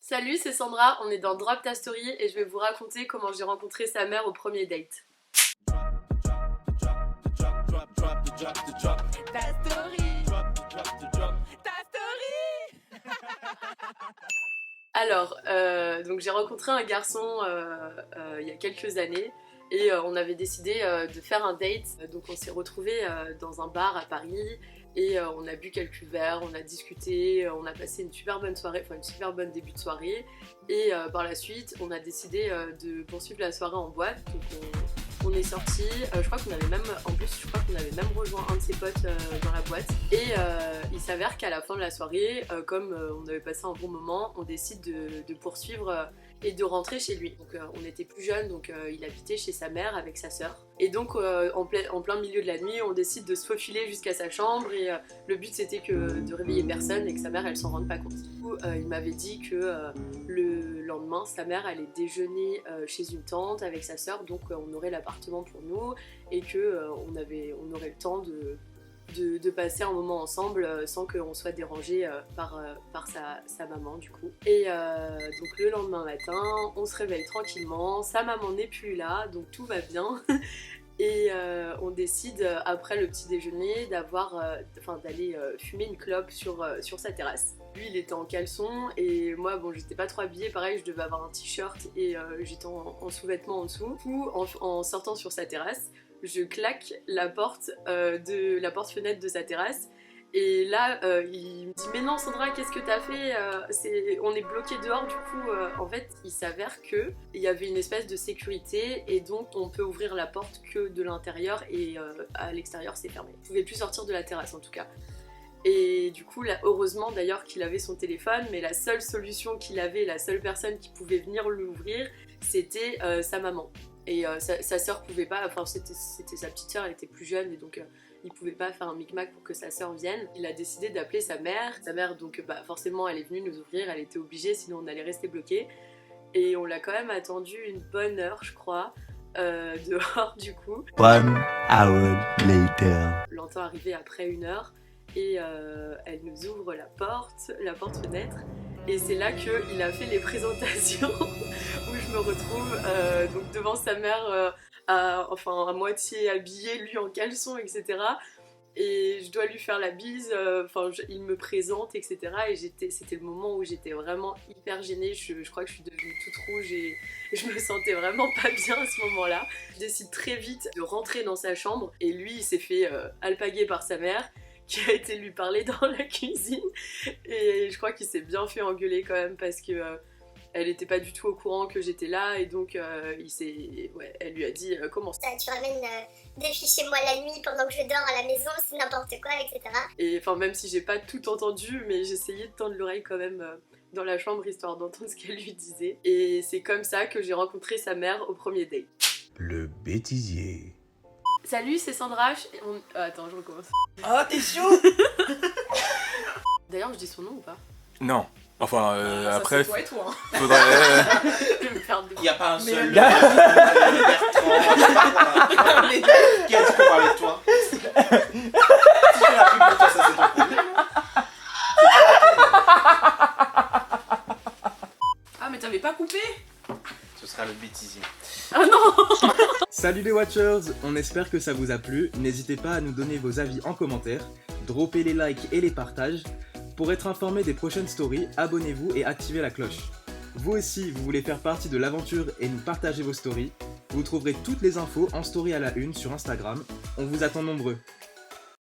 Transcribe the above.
Salut, c'est Sandra, on est dans Drop Ta Story et je vais vous raconter comment j'ai rencontré sa mère au premier date. Alors, donc j'ai rencontré un garçon il y a quelques années et on avait décidé de faire un date. Donc on s'est retrouvés dans un bar à Paris et on a bu quelques verres, on a discuté, on a passé une super bonne soirée, enfin une super bonne début de soirée. Et par la suite, on a décidé de poursuivre la soirée en boîte. Donc on est sorti, je crois qu'on avait même, en plus je crois qu'on avait même rejoint un de ses potes dans la boîte. Et il s'avère qu'à la fin de la soirée, comme on avait passé un bon moment, on décide de poursuivre et de rentrer chez lui. Donc on était plus jeunes, donc il habitait chez sa mère avec sa sœur. Et donc en plein milieu de la nuit, on décide de se faufiler jusqu'à sa chambre et le but c'était de réveiller personne et que sa mère elle s'en rende pas compte. Du coup il m'avait dit que le lendemain sa mère allait déjeuner chez une tante avec sa sœur, donc on aurait l'appartement pour nous et que on aurait le temps de passer un moment ensemble sans qu'on soit dérangé par sa maman du coup. Et donc le lendemain matin, on se réveille tranquillement, sa maman n'est plus là, donc tout va bien. Et on décide après le petit déjeuner d'aller fumer une clope sur sa terrasse. Lui il était en caleçon et moi bon j'étais pas trop habillée, pareil je devais avoir un t-shirt et j'étais en sous-vêtements en dessous. Du coup en sortant sur sa terrasse, je claque la porte-fenêtre de sa terrasse. Et là, il me dit « Mais non Sandra, qu'est-ce que t'as fait on est bloqué dehors. » Du coup, en fait, il s'avère qu'il y avait une espèce de sécurité et donc on peut ouvrir la porte que de l'intérieur et à l'extérieur c'est fermé. On pouvait plus sortir de la terrasse en tout cas. Et du coup, là, heureusement d'ailleurs qu'il avait son téléphone, mais la seule solution qu'il avait, la seule personne qui pouvait venir l'ouvrir, c'était sa maman. Et sa sœur pouvait pas, enfin c'était sa petite sœur, elle était plus jeune et donc il pouvait pas faire un micmac pour que sa sœur vienne. Il a décidé d'appeler sa mère. Sa mère donc forcément elle est venue nous ouvrir, elle était obligée sinon on allait rester bloqués. Et on l'a quand même attendu une bonne heure je crois, dehors du coup. 1 hour later. L'entend arriver après une heure et elle nous ouvre la porte-fenêtre. Et c'est là qu'il a fait les présentations où je me retrouve donc devant sa mère à moitié habillée, lui en caleçon, etc. Et je dois lui faire la bise, il me présente, etc. Et c'était le moment où j'étais vraiment hyper gênée, je crois que je suis devenue toute rouge et je me sentais vraiment pas bien à ce moment-là. Je décide très vite de rentrer dans sa chambre et lui il s'est fait alpaguer par sa mère, qui a été lui parler dans la cuisine et je crois qu'il s'est bien fait engueuler quand même parce que elle était pas du tout au courant que j'étais là et donc elle lui a dit comment ça tu ramènes des filles chez moi la nuit pendant que je dors à la maison, c'est n'importe quoi, etc. Et enfin même si j'ai pas tout entendu, mais j'essayais de tendre l'oreille quand même dans la chambre histoire d'entendre ce qu'elle lui disait. Et c'est comme ça que j'ai rencontré sa mère au premier date. Le bêtisier. Salut, c'est Sandra. Attends, je recommence. Ah, t'es chaud. D'ailleurs, je dis son nom ou pas? Non. Enfin, ça, après. c'est toi et toi. Faudrait. Je vais me faire Il n'y a pas un seul. Mais- Bertrand, qui a dit qu'on parlait de toi. Si tu fais la pub pour toi, ça c'est ton problème. Ah, mais t'avais pas coupé? Ce sera le bêtisier. Ah non. Salut les Watchers, on espère que ça vous a plu. N'hésitez pas à nous donner vos avis en commentaire, dropper les likes et les partages. Pour être informé des prochaines stories, abonnez-vous et activez la cloche. Vous aussi, vous voulez faire partie de l'aventure et nous partager vos stories? Vous trouverez toutes les infos en story à la une sur Instagram. On vous attend nombreux.